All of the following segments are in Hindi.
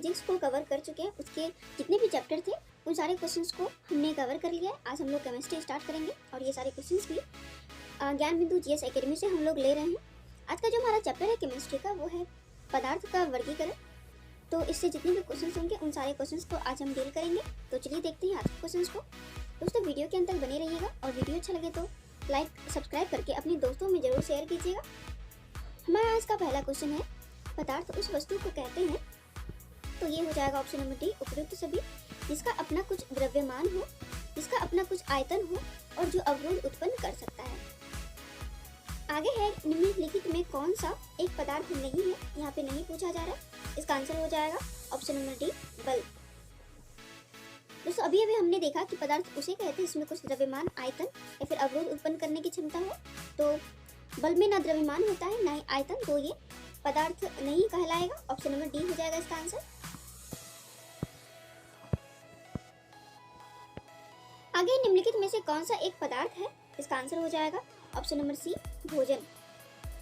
फिजिक्स को कवर कर चुके हैं, उसके जितने भी चैप्टर थे उन सारे क्वेश्चंस को हमने कवर कर लिया है। आज हम लोग केमिस्ट्री स्टार्ट करेंगे और ये सारे क्वेश्चंस भी ज्ञान बिंदु जीएस एकेडमी से हम लोग ले रहे हैं। आज का जो हमारा चैप्टर है केमिस्ट्री का वो है पदार्थ का वर्गीकरण। तो इससे जितने भी क्वेश्चंस होंगे उन सारे क्वेश्चंस को आज हम डील करेंगे। तो चलिए देखते हैं आज के क्वेश्चंस को। दोस्तों वीडियो के अंत तक बने रहिएगा और वीडियो अच्छा लगे तो लाइक सब्सक्राइब करके अपने दोस्तों में जरूर शेयर कीजिएगा। हमारा आज का पहला क्वेश्चन है पदार्थ उस वस्तु को कहते हैं, तो ये हो जाएगा ऑप्शन नंबर डी उपयुक्त सभी, जिसका अपना कुछ द्रव्यमान हो, जिसका अपना कुछ आयतन हो और जो अवरोध उत्पन्न कर सकता है। आगे है निम्नलिखित में कौन सा एक पदार्थ नहीं है, यहाँ पे नहीं पूछा जा रहा है, इसका आंसर हो जाएगा ऑप्शन नंबर डी बल्ब। दोस्तों अभी हमने देखा कि पदार्थ उसे कहते हैं इसमें कुछ द्रव्यमान, आयतन या फिर अवरोध उत्पन्न करने की क्षमता हो। तो बल्ब में ना द्रव्यमान होता है ना ही आयतन, तो ये पदार्थ नहीं कहलाएगा। ऑप्शन नंबर डी हो जाएगा इसका आंसर। आगे निम्नलिखित में से कौन सा एक पदार्थ है, इसका आंसर हो जाएगा ऑप्शन नंबर सी भोजन।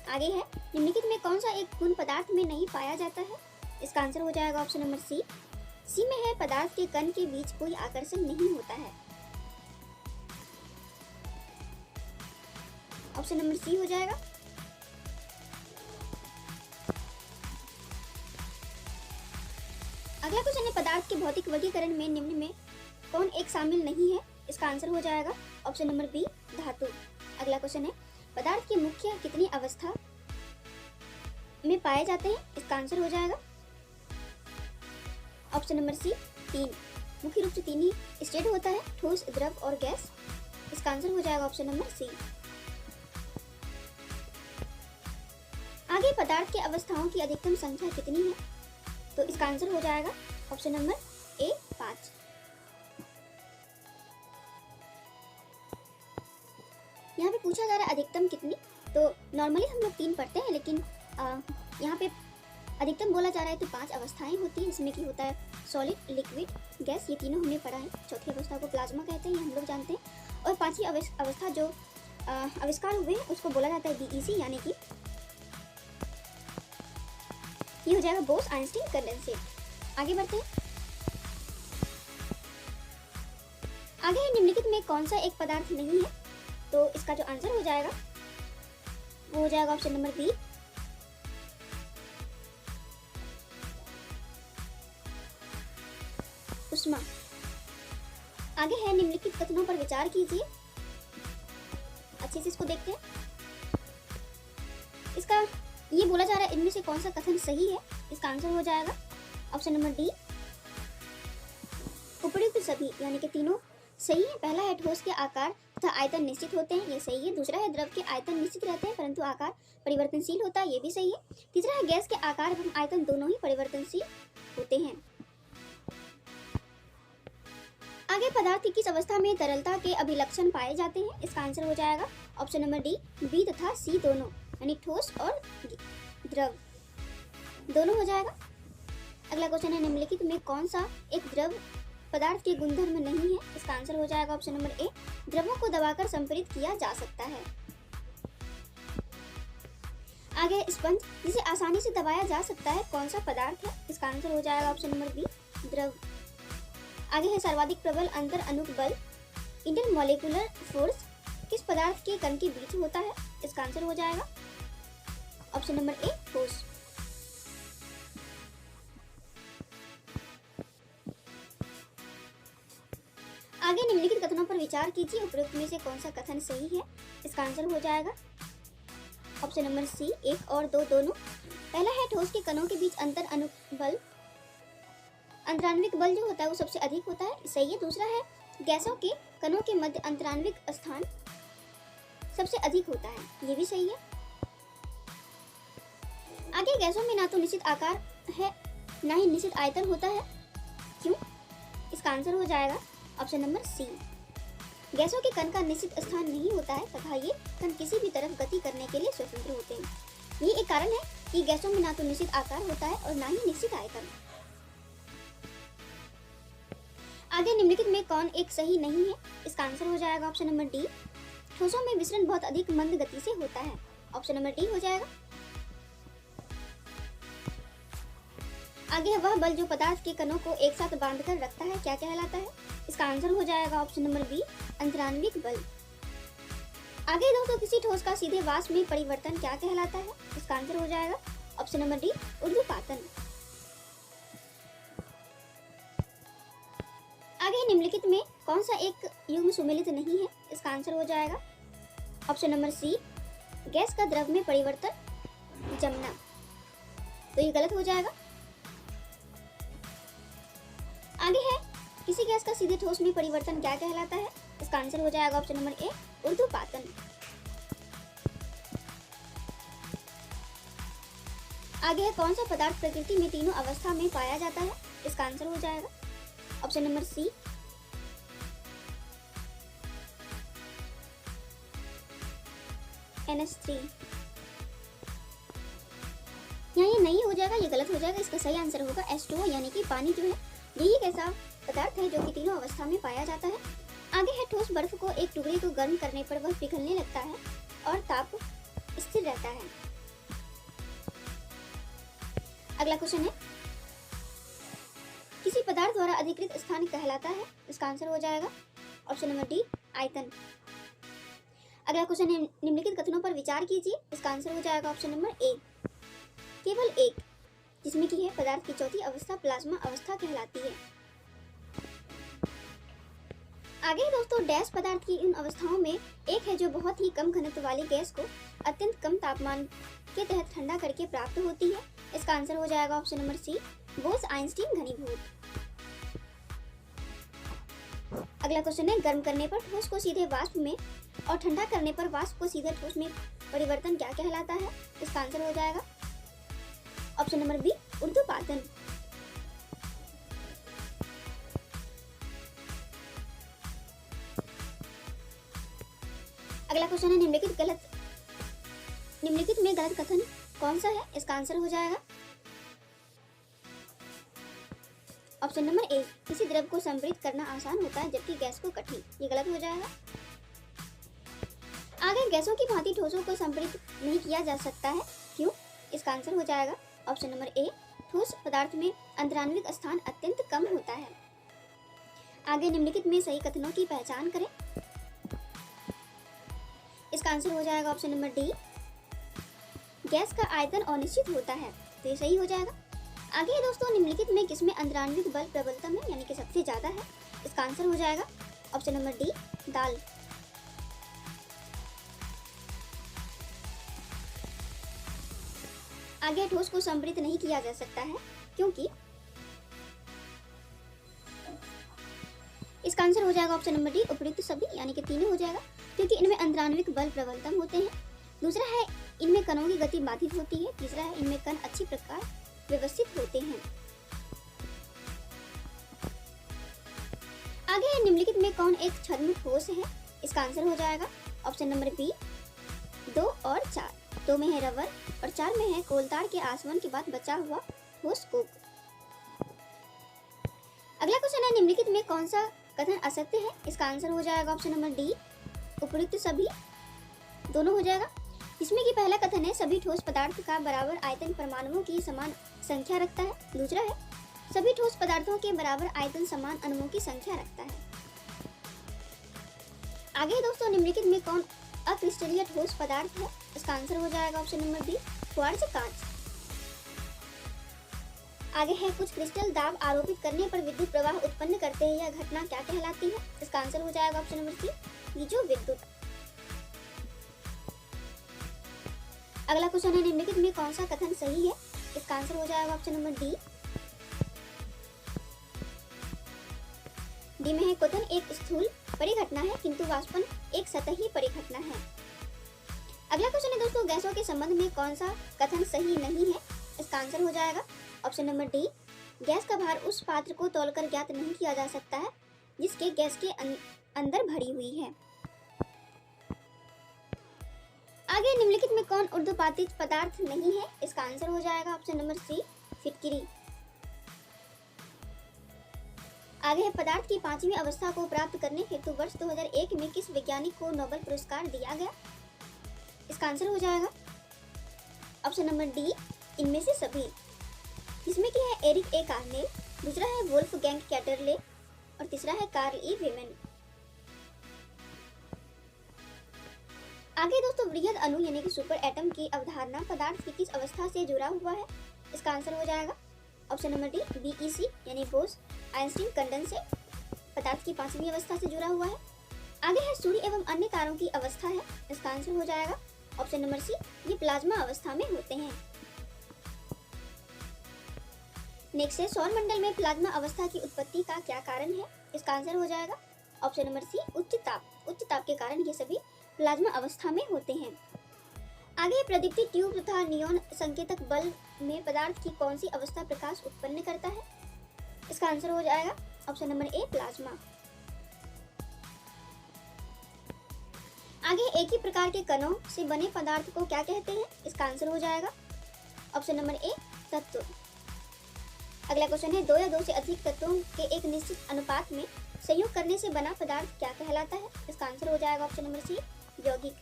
आगे है निम्नलिखित में कौन सा एक गुण पदार्थ में नहीं पाया जाता है, इसका आंसर हो जाएगा ऑप्शन नंबर सी। सी में है पदार्थ के कण के बीच कोई आकर्षण नहीं होता है, ऑप्शन नंबर सी हो जाएगा। अगला क्वेश्चन है पदार्थ के भौतिक वर्गीकरण में निम्न में कौन एक शामिल नहीं है, इसका आंसर हो जाएगा ऑप्शन नंबर बी धातु। अगला क्वेश्चन है पदार्थ की मुख्य कितनी अवस्था में पाए जाते हैं, इसका आंसर हो जाएगा ऑप्शन नंबर सी 3। मुख्य रूप से 3 ही स्टेट होता है, ठोस, द्रव और गैस। इसका आंसर हो जाएगा ऑप्शन नंबर सी। आगे पदार्थ के अवस्थाओं की अधिकतम संख्या कितनी है, तो इसका आंसर हो जाएगा ऑप्शन नंबर ए 5। यहाँ पे पूछा जा रहा है अधिकतम कितनी, तो नॉर्मली हम लोग 3 पढ़ते हैं, लेकिन यहाँ पे अधिकतम बोला जा रहा है तो 5 अवस्थाएं होती हैं, जिसमें कि होता है सॉलिड, लिक्विड, गैस, ये तीनों हमने पढ़ा है। चौथी अवस्था को प्लाज्मा कहते हैं, ये हम लोग जानते हैं। और 5वीं अवस्था जो आविष्कार हुए हैं उसको बोला जाता है बीईसी, यानी कि ये हो जाएगा बोस आइंस्टीन कंडेंसेट। आगे बढ़ते हैं। आगे है निम्नलिखित में कौन सा एक पदार्थ नहीं है, तो इसका जो आंसर हो जाएगा वो हो जाएगा ऑप्शन नंबर बी उष्मा। आगे है निम्नलिखित कथनों पर विचार कीजिए, अच्छे से इसको देखते हैं। इसका ये बोला जा रहा है इनमें से कौन सा कथन सही है, इसका आंसर हो जाएगा ऑप्शन नंबर डी उपयुक्त सभी, यानी कि तीनों सही है। पहला है ठोस के आकार तथा आयतन निश्चित होते हैं, ये सही है। दूसरा है द्रव के आयतन निश्चित रहते हैं परंतु आकार परिवर्तनशील होता है, ये भी सही है। तीसरा है गैस के आकार एवं आयतन दोनों ही परिवर्तनशील होते हैं। आगे पदार्थ की किस अवस्था में तरलता के अभिलक्षण पाए जाते हैं, इसका आंसर हो जाएगा ऑप्शन नंबर डी बी तथा सी दोनों, यानी ठोस और द्रव दोनों हो जाएगा। अगला क्वेश्चन है निम्नलिखित में कौन सा एक द्रव पदार्थ के गुणधर्म नहीं है, इसका आंसर हो जाएगा ऑप्शन नंबर ए द्रवों को दबाकर संपीड़ित किया जा सकता है। आगे स्पंज, जिसे आसानी से दबाया जा सकता है, कौन सा पदार्थ है, इसका आंसर हो जाएगा ऑप्शन नंबर बी द्रव। आगे है सर्वाधिक प्रबल अंतर अणुक बल इंटरमॉलिक्यूलर फोर्स किस पदार्थ के कण के बीच होता है, इसका आंसर हो जाएगा ऑप्शन नंबर ए ठोस। आगे निम्नलिखित कथनों पर विचार कीजिए, उपरोक्त में से कौन सा कथन सही है, इसका आंसर हो जाएगा ऑप्शन नंबर सी 1 और 2 दोनों। पहला है ठोस के कणों के बीच अंतर अणुक बल, अंतराण्विक बल जो होता है वो सबसे अधिक होता है, सही है। दूसरा है गैसों के कणों के मध्य अंतराण्विक स्थान सबसे अधिक होता है, ये भी सही है। आगे गैसों में ना तो निश्चित आकार है ना ही निश्चित आयतन होता है, क्यों, इसका आंसर हो जाएगा ऑप्शन नंबर सी। गैसों के कण का निश्चित स्थान नहीं होता है तथा ये कण किसी भी तरफ गति करने के लिए स्वतंत्र होते हैं। ये एक कारण है कि गैसों में ना तो निश्चित आकार होता है और ना ही निश्चित आयतन। आगे निम्नलिखित में कौन एक सही नहीं है, इसका आंसर हो जाएगा ऑप्शन नंबर डी ठोसों में विसरण बहुत अधिक मंद गति से होता है, ऑप्शन नंबर डी हो जाएगा। आगे है वह बल जो पदार्थ के कणों को एक साथ बांधकर रखता है, क्या कहलाता है? इसका आंसर हो जाएगा ऑप्शन नंबर बी, अंतरान्विक बल। आगे दोस्तों किसी ठोस का सीधे वाष्प में परिवर्तन क्या कहलाता है? इसका आंसर हो जाएगा ऑप्शन नंबर डी, ऊर्ध्वपातन। आगे निम्नलिखित में कौन सा एक युग्म सुमेलित नहीं है? इसका आंसर हो जाएगा ऑप्शन नंबर सी, गैस का द्रव में परिवर्तन, जमना। तो ये गलत हो जाएगा। आगे है किसी गैस का सीधे ठोस में परिवर्तन क्या कहलाता है? इसका आंसर हो जाएगा ऑप्शन नंबर ए, ऊर्ध्वपातन। आगे है कौन सा पदार्थ प्रकृति में तीनों अवस्था में पाया जाता है? इसका आंसर हो जाएगा ऑप्शन नंबर सी, NH3। यहाँ ये नहीं हो जाएगा, ये गलत हो जाएगा। इसका सही आंसर होगा H2O, यानी कि पानी जो है यही एक ऐसा पदार्थ है जो कि तीनों अवस्था में पाया जाता है। आगे है ठोस बर्फ को एक टुकड़े को गर्म करने पर वह पिघलने लगता है और ताप स्थिर रहता है। अगला क्वेश्चन है किसी पदार्थ द्वारा अधिकृत स्थान कहलाता है? इसका आंसर हो जाएगा ऑप्शन नंबर डी, आयतन। अगला क्वेश्चन है निम्नलिखित कथनों पर विचार कीजिए। इसका आंसर हो जाएगा ऑप्शन नंबर ए, केवल एक, जिसमें की है पदार्थ की चौथी अवस्था प्लाज्मा अवस्था कहलाती है। आगे दोस्तों डैश पदार्थ की इन अवस्थाओं में एक है जो बहुत ही कम घनत्व वाली गैस को अत्यंत कम तापमान के तहत ठंडा करके प्राप्त होती है। इसका आंसर हो जाएगा ऑप्शन नंबर सी, बोस-आइंस्टीन घनीभूत। अगला क्वेश्चन है गर्म करने पर ठोस को सीधे वाष्प में और ठंडा करने पर वाष्प को सीधे ठोस में परिवर्तन क्या कहलाता है? इसका आंसर हो जाएगा ऑप्शन नंबर बी, ऊर्ध्वपातन। अगला क्वेश्चन है निम्नलिखित में गलत कथन कौन सा है? इसका आंसर हो जाएगा ऑप्शन नंबर ए, किसी द्रव को संपीड़ित करना आसान होता है जबकि गैस को कठिन। ये गलत हो जाएगा। आगे गैसों की भांति ठोसों को संपीड़ित नहीं किया जा सकता है, क्यों? इसका आंसर हो जाएगा ऑप्शन नंबर ए, ठोस पदार्थ में अंतरान्विक स्थान अत्यंत कम होता है। आगे निम्नलिखित में सही कथनों की पहचान करें। इसका आंसर हो जाएगा ऑप्शन नंबर डी, गैस का आयतन अनिश्चित होता है। तो ये सही हो जाएगा। आगे दोस्तों निम्नलिखित में किसमें अंतरान्विक बल प्रबलतम है, यानी कि सबसे ज्यादा है? इसका आंसर हो जाएगा ऑप्शन नंबर डी, दाल। आगे ठोस को संपीड़ित नहीं किया जा सकता है क्योंकि इसका आंसर हो जाएगा ऑप्शन नंबर डी, उपयुक्त सभी, यानी कि तीनों हो जाएगा, क्योंकि इनमें अंतरान्विक बल प्रबलतम होते हैं। दूसरा है इनमें कणों की गति बाधित होती है। तीसरा है इनमें कण अच्छी प्रकार व्यवस्थित होते हैं। आगे है निम्नलिखित में कौन एक छद्म ठोस है? इसका आंसर हो जाएगा ऑप्शन नंबर बी, 2 और 4। 2 में है रबर और 4 में है कोलतार के आसवन के बाद बचा हुआ ठोस कोक। अगला क्वेश्चन है निम्नलिखित में कौन सा कथन असत्य है? इसका आंसर हो जाएगा ऑप्शन नंबर डी, उपयुक्त सभी, दोनों हो जाएगा। इसमें कि पहला कथन है सभी ठोस पदार्थ का बराबर आयतन परमाणुओं की समान संख्या रखता है। दूसरा है सभी ठोस पदार्थों के बराबर आयतन समान अणुओं की संख्या रखता है। आगे दोस्तों निम्नलिखित में कौन अक्रिस्टलीय ठोस पदार्थ है? इसका आंसर हो जाएगा ऑप्शन नंबर बी, क्वार्ट्ज कांच। आगे है कुछ क्रिस्टल दाब आरोपित करने पर विद्युत प्रवाह उत्पन्न करते हैं, यह घटना क्या कहलाती है? इसका आंसर हो जाएगा ऑप्शन नंबर सी, पीजो विद्युत। अगला क्वेश्चन है निम्नलिखित में कौन सा कथन सही है? इसका आंसर हो जाएगा ऑप्शन नंबर डी, डी में है क्वथन एक स्थूल परिघटना है किंतु वाष्पन एक सतही परिघटना है। अगला क्वेश्चन है दोस्तों गैसों के संबंध में कौन सा कथन सही नहीं है? इसका आंसर हो जाएगा ऑप्शन नंबर डी, गैस का भार उस पात्र को तौलकर ज्ञात नहीं किया जा सकता है जिसके गैस के अंदर भरी हुई है। आगे निम्नलिखित में कौन ऊर्ध्वपातित पदार्थ नहीं है? इसका आंसर हो जाएगा ऑप्शन नंबर सी, फिटकिरी। आगे है पदार्थ की 5वीं अवस्था को प्राप्त करने हेतु वर्ष 2001 में किस वैज्ञानिक को नोबेल पुरस्कार दिया गया? इसका आंसर हो जाएगा ऑप्शन नंबर डी, इनमें से सभी। जिसमें कि है एरिक ए कार्नेल, दूसरा है वोल्फगैंग कैटरले और तीसरा है कार्ल ई वेमेन। आगे दोस्तों वृहद अणु यानी कि सुपर एटम की अवधारणा पदार्थ की किस अवस्था से जुड़ा हुआ है? इसका आंसर हो जाएगा ऑप्शन नंबर डी बीईसी यानी बोस आइंस्टीन कंडेंसेट, पदार्थ की पांचवी अवस्था से जुड़ा हुआ है। आगे है सूर्य एवं अन्य तारों की अवस्था है, इसका आंसर हो जाएगा ऑप्शन नंबर सी, ये प्लाज्मा अवस्था में होते हैं। नेक्स्ट है सौर मंडल में प्लाज्मा अवस्था की उत्पत्ति का क्या कारण है? इसका आंसर हो जाएगा ऑप्शन नंबर सी उच्च ताप। उच्च ताप के कारण ये सभी प्लाज्मा अवस्था में होते हैं। आगे प्रदीप्ति ट्यूब तथा नियॉन संकेतक बल्ब में पदार्थ की कौन सी अवस्था प्रकाश उत्पन्न करता है? इसका आंसर हो जाएगा ऑप्शन नंबर ए प्लाज्मा। आगे एक ही प्रकार के कणों से बने पदार्थ को क्या कहते हैं? इसका आंसर हो जाएगा ऑप्शन नंबर ए तत्व। अगला क्वेश्चन है दो या दो से अधिक तत्वों के एक निश्चित अनुपात में संयोग करने से बना पदार्थ क्या कहलाता है? इसका आंसर हो जाएगा ऑप्शन नंबर सी यौगिक।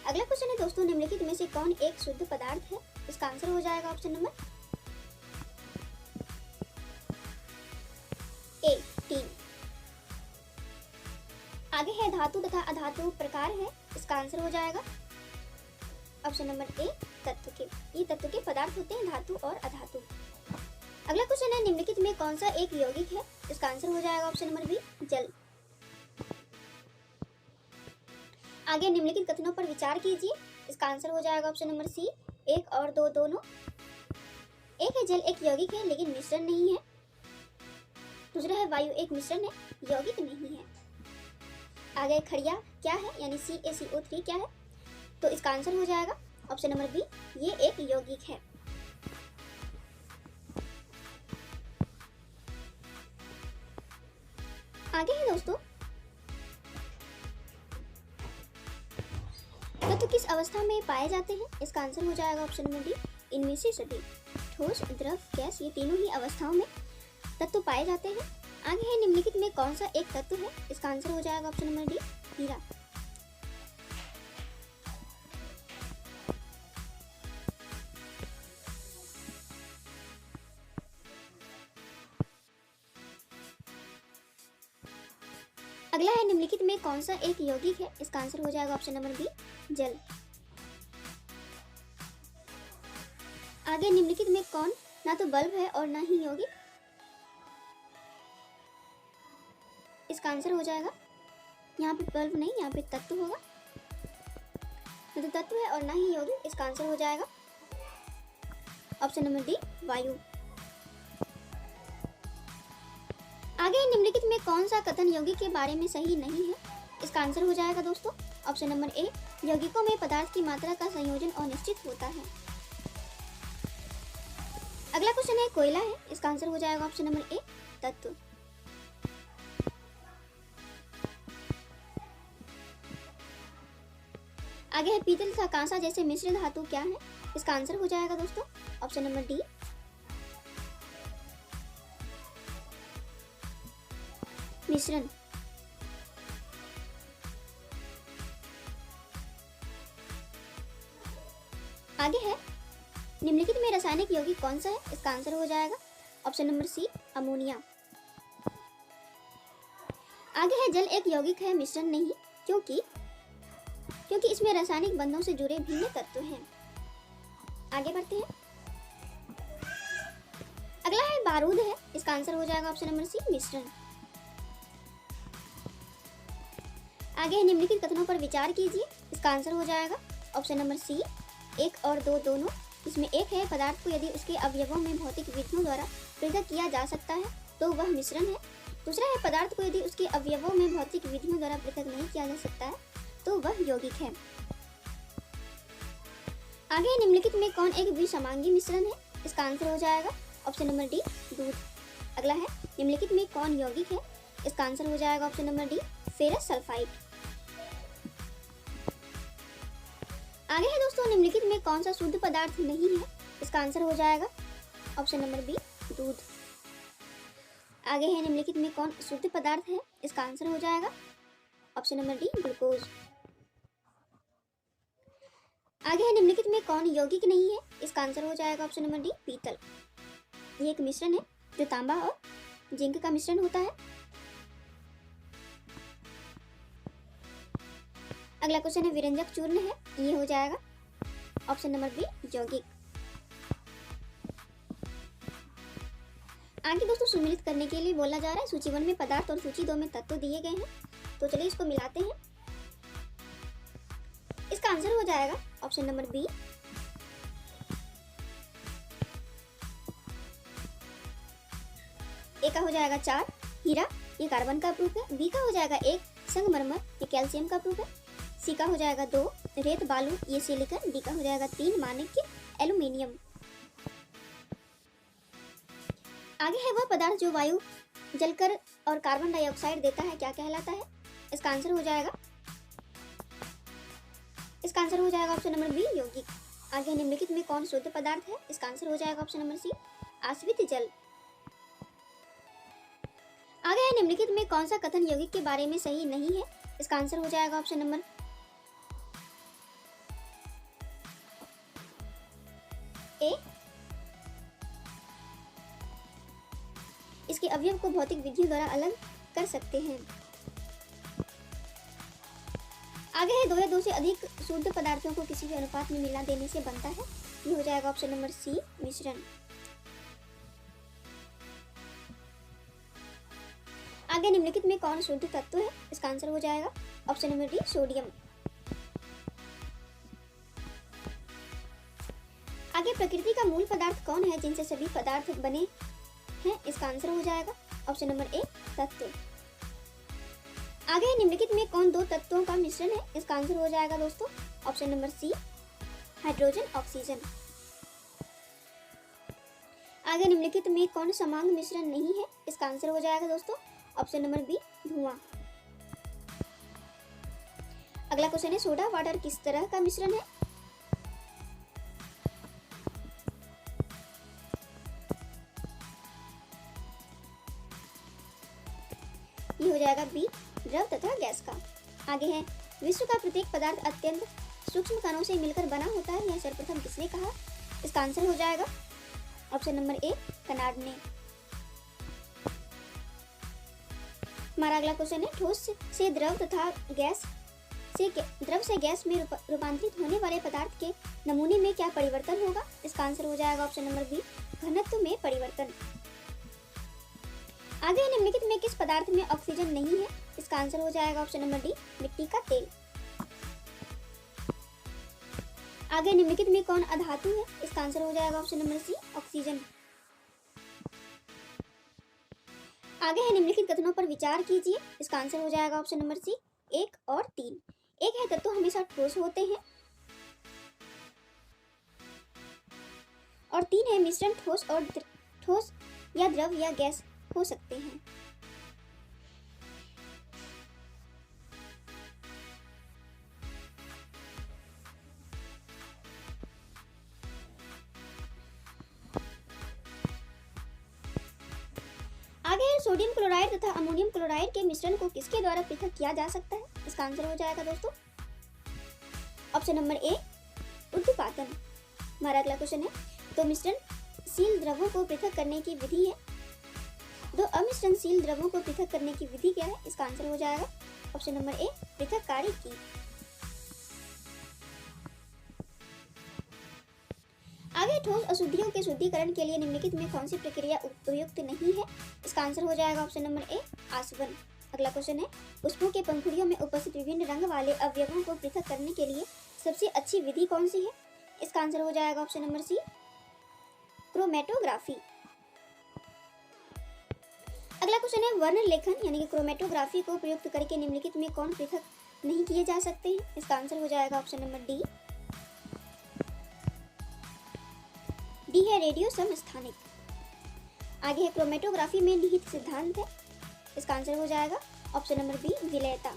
अगला क्वेश्चन है दोस्तों निम्नलिखित में से कौन एक शुद्ध पदार्थ है? इसका आंसर हो जाएगा ऑप्शन नंबर ए तीन। आगे है धातु तथा अधातु प्रकार है, इसका आंसर हो जाएगा ऑप्शन नंबर ए तत्व के। ये तत्व के पदार्थ होते हैं धातु और अधातु। अगला क्वेश्चन है निम्नलिखित में कौन सा एक यौगिक है? इसका आंसर हो जाएगा ऑप्शन नंबर बी जल। आगे निम्नलिखित कथनों पर विचार कीजिए, इसका आंसर हो जाएगा ऑप्शन नंबर सी एक और दो दोनों। एक है जल एक यौगिक है लेकिन मिश्रण नहीं है, दूसरा है वायु एक मिश्रण है यौगिक नहीं है। आगे खड़िया क्या है यानी CaCO3 क्या है? तो इसका आंसर हो जाएगा ऑप्शन नंबर बी ये एक यौगिक है। आगे है दोस्तों तत्व किस अवस्था में पाए जाते हैं? इसका आंसर हो जाएगा ऑप्शन नंबर डी इनमें से सभी। ठोस द्रव गैस ये तीनों ही अवस्थाओं में तत्व पाए जाते हैं। आगे है निम्नलिखित में कौन सा एक तत्व है? इसका आंसर हो जाएगा ऑप्शन नंबर डी हीरा। अगला है निम्नलिखित में कौन सा एक यौगिक है? इसका आंसर हो जाएगा ऑप्शन नंबर बी जल। आगे निम्नलिखित में कौन ना तो बल्ब है और ना ही यौगिक? इसका आंसर हो जाएगा यहाँ पे बल्ब नहीं, यहाँ पे तत्व होगा। ना तो तत्व है और ना ही यौगिक, इसका आंसर हो जाएगा ऑप्शन नंबर डी वायु। आगे निम्नलिखित में कौन सा कथन यौगिक के बारे में सही नहीं है? इसका आंसर हो जाएगा दोस्तों ऑप्शन नंबर ए यौगिकों में पदार्थ की मात्रा का संयोजन अनिश्चित होता है। अगला क्वेश्चन है कोयला है, इसका आंसर हो जाएगा ऑप्शन नंबर ए तत्व। आगे है पीतल तथा कांसा जैसे मिश्र धातु क्या है? इसका आंसर हो जाएगा दोस्तों ऑप्शन नंबर डी मिश्रण। आगे है निम्नलिखित में रासायनिक यौगिक कौन सा है? इसका आंसर हो जाएगा ऑप्शन नंबर सी अमोनिया। आगे है जल एक यौगिक है मिश्रण नहीं, क्योंकि इसमें रासायनिक बंधों से जुड़े भिन्न तत्व हैं। आगे बढ़ते हैं। अगला है बारूद है, इसका आंसर हो जाएगा ऑप्शन नंबर सी मिश्रण। आगे निम्नलिखित कथनों पर विचार कीजिए, इसका आंसर हो जाएगा ऑप्शन नंबर सी एक और दो दोनों। इसमें एक है पदार्थ को यदि उसके अवयवों में भौतिक विधियों द्वारा पृथक किया जा सकता है तो वह मिश्रण है। दूसरा है पदार्थ को यदि उसके अवयवों में भौतिक विधियों द्वारा पृथक नहीं किया जा सकता है तो वह यौगिक है। आगे निम्नलिखित में कौन एक विसमांगी मिश्रण है? इसका आंसर हो जाएगा ऑप्शन नंबर डी दूध। अगला है निम्नलिखित में कौन यौगिक है? इसका आंसर हो जाएगा option number D ferrous sulphide. आगे है दोस्तों निम्नलिखित में कौन सा शुद्ध पदार्थ नहीं है? इसका आंसर हो जाएगा ऑप्शन नंबर बी दूध। आगे है निम्नलिखित में कौन शुद्ध पदार्थ है? इसका आंसर हो जाएगा ऑप्शन नंबर डी ग्लूकोज। आगे है निम्नलिखित में कौन यौगिक नहीं है? इसका आंसर हो जाएगा ऑप्शन नंबर डी पीतल। ये एक मिश्रण है जो तांबा और जिंक का मिश्रण होता है। अगला क्वेश्चन है विरंजक चूर्ण है, ये हो जाएगा ऑप्शन नंबर बी यौगिक। आगे दोस्तों सुमिलित करने के लिए बोला जा रहा है। सूची 1 में पदार्थ और सूची 2 में तत्व दिए गए हैं, तो चलिए इसको मिलाते हैं। इसका आंसर हो जाएगा ऑप्शन नंबर बी। ए का हो जाएगा 4 हीरा, ये कार्बन का प्रूफ है। बी का हो जाएगा 1 संगमरमर, ये कैल्शियम का प्रूफ है। सी का हो जाएगा 2 रेत बालू, ये सिलिकॉन। डी का हो जाएगा 3 माणिक्य एल्यूमिनियम। आगे है वह पदार्थ जो वायु जलकर और कार्बन डाइऑक्साइड देता है, क्या कहलाता है? इसका आंसर हो जाएगा ऑप्शन नंबर बी यौगिक। आगे निम्नलिखित में कौन शुद्ध पदार्थ है? इसका आंसर हो जाएगा ऑप्शन नंबर सी आश्रित जल। आगे है निम्नलिखित में कौन सा कथन यौगिक के बारे में सही नहीं है? इसका आंसर हो जाएगा ऑप्शन नंबर ए। इसके अवयव को भौतिक विधियों द्वारा अलग कर सकते हैं। आगे है 2 या 2 से अधिक शुद्ध पदार्थों को किसी भी अनुपात में मिला देने से बनता है, ये हो जाएगा ऑप्शन नंबर सी मिश्रण। आगे निम्नलिखित में कौन शुद्ध तत्व है? इसका आंसर हो जाएगा ऑप्शन नंबर डी सोडियम। आगे प्रकृति का मूल पदार्थ कौन है जिनसे सभी पदार्थ बने हैं? इसका आंसर हो जाएगा ऑप्शन नंबर ए तत्व। आगे निम्नलिखित में कौन 2 तत्वों का मिश्रण है? इसका आंसर हो जाएगा दोस्तों option number C hydrogen oxygen. आगे निम्नलिखित में कौन समांग मिश्रण नहीं है? इसका आंसर हो जाएगा दोस्तों ऑप्शन नंबर बी धुआं। अगला क्वेश्चन है सोडा वाटर किस तरह का मिश्रण है? ये हो जाएगा बी द्रव तथा गैस का। आगे है विश्व का प्रत्येक पदार्थ अत्यंत सूक्ष्म कणों से मिलकर बना होता है, यह सर्वप्रथम किसने कहा? इसका आंसर हो जाएगा ऑप्शन नंबर ए कनाड ने। हमारा अगला क्वेश्चन है ठोस से द्रव तथा द्रव से गैस में रूपांतरित होने वाले पदार्थ के नमूने में क्या परिवर्तन होगा? इसका आंसर हो जाएगा ऑप्शन नंबर बी घनत्व में परिवर्तन। आगे निम्नलिखित में किस पदार्थ में ऑक्सीजन नहीं है? इसका आंसर हो जाएगा ऑप्शन नंबर डी मिट्टी का तेल। आगे निम्नलिखित में कौन अधातु है? इसका आंसर हो जाएगा ऑप्शन नंबर सी ऑक्सीजन। आगे है निम्नलिखित कथनों पर विचार कीजिए, इसका आंसर हो जाएगा ऑप्शन नंबर सी 1 और 3। 1 है तत्व हमेशा ठोस होते हैं और 3 है मिश्रण ठोस या द्रव या गैस हो सकते हैं। आगे है सोडियम क्लोराइड तथा अमोनियम क्लोराइड के मिश्रण को किसके द्वारा पृथक किया जा सकता है? इसका आंसर हो जाएगा दोस्तों ऑप्शन नंबर ए उद्दीपातन। हमारा अगला क्वेश्चन है तो मिश्रणशील द्रवों को पृथक करने की विधि है, 2 अमिश्रणशील द्रवों को पृथक करने की विधि क्या है? इसका आंसर हो जाएगा ऑप्शन नंबर ए पृथक्कारी की। आगे ठोस अशुद्धियों के शुद्धिकरण के लिए निम्नलिखित में कौन सी प्रक्रिया उपयुक्त नहीं है? इसका आंसर हो जाएगा ऑप्शन नंबर ए आसवन। अगला क्वेश्चन है पुष्पों के पंखुड़ियों में उपस्थित विभिन्न रंग वाले अवयवों को पृथक करने के लिए सबसे अच्छी विधि कौन सी है? इसका आंसर हो जाएगा ऑप्शन नंबर सी क्रोमेटोग्राफी। अगला क्वेश्चन है वर्ण लेखन यानी कि क्रोमेटोग्राफी को प्रयुक्त करके निम्नलिखित में कौन पृथक नहीं किए जा सकते हैं? इसका आंसर हो जाएगा ऑप्शन नंबर डी है रेडियो समस्थानिक। आगे है क्रोमेटोग्राफी में निहित सिद्धांत है, इसका आंसर हो जाएगा ऑप्शन नंबर बी विलयता।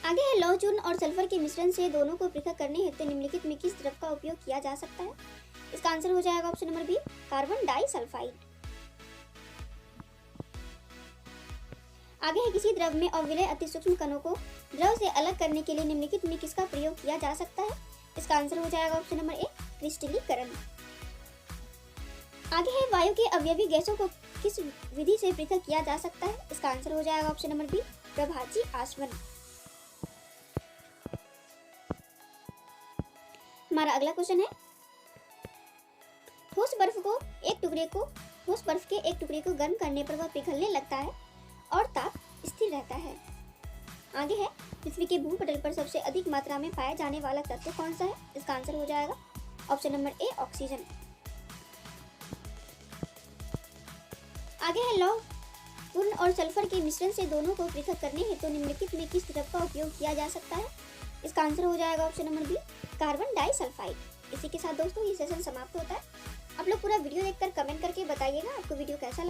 आगे है लौह चूर्ण और सल्फर के मिश्रण से दोनों को पृथक करने हेतु निम्नलिखित में किस द्रव का उपयोग किया जा सकता है? इसका आंसर हो जाएगा option number B carbon disulphide. आगे है किसी द्रव में अविलय अति सूक्ष्म कणों को द्रव से अलग करने के लिए निम्नलिखित में किसका प्रयोग किया जा सकता है? इसका आंसर हो जाएगा ऑप्शन नंबर ए क्रिस्टलीकरण। आगे है वायु के अवयवी गैसों को किस विधि से पृथक किया जा सकता है? इसका आंसर हो जाएगा ऑप्शन नंबर बी, प्रभाजी आसवन। हमारा अगला क्वेश्चन है, ठोस बर्फ के एक टुकड़े को गर्म करने पर वह पिघलने लगता है और ताप स्थिर रहता है। आगे है, पृथ्वी के भूपटल पर सबसे अधिक मात्रा में पाया जाने वाला तत्व कौन सा है? इसका आंसर हो जाएगा ऑप्शन नंबर ए, ऑक्सीजन। आगे है, लौह पूर्ण और सल्फर के मिश्रण से दोनों को पृथक करने हेतु निम्नलिखित में किस द्रव का उपयोग किया जा सकता है? इसका आंसर हो जाएगा option number B, carbon disulphide. इसी के साथ दोस्तों ये सेशन समाप्त होता है। आप लोग पूरा वीडियो देखकर कमेंट करके बताइएगा आपको वीडियो कैसा लगा।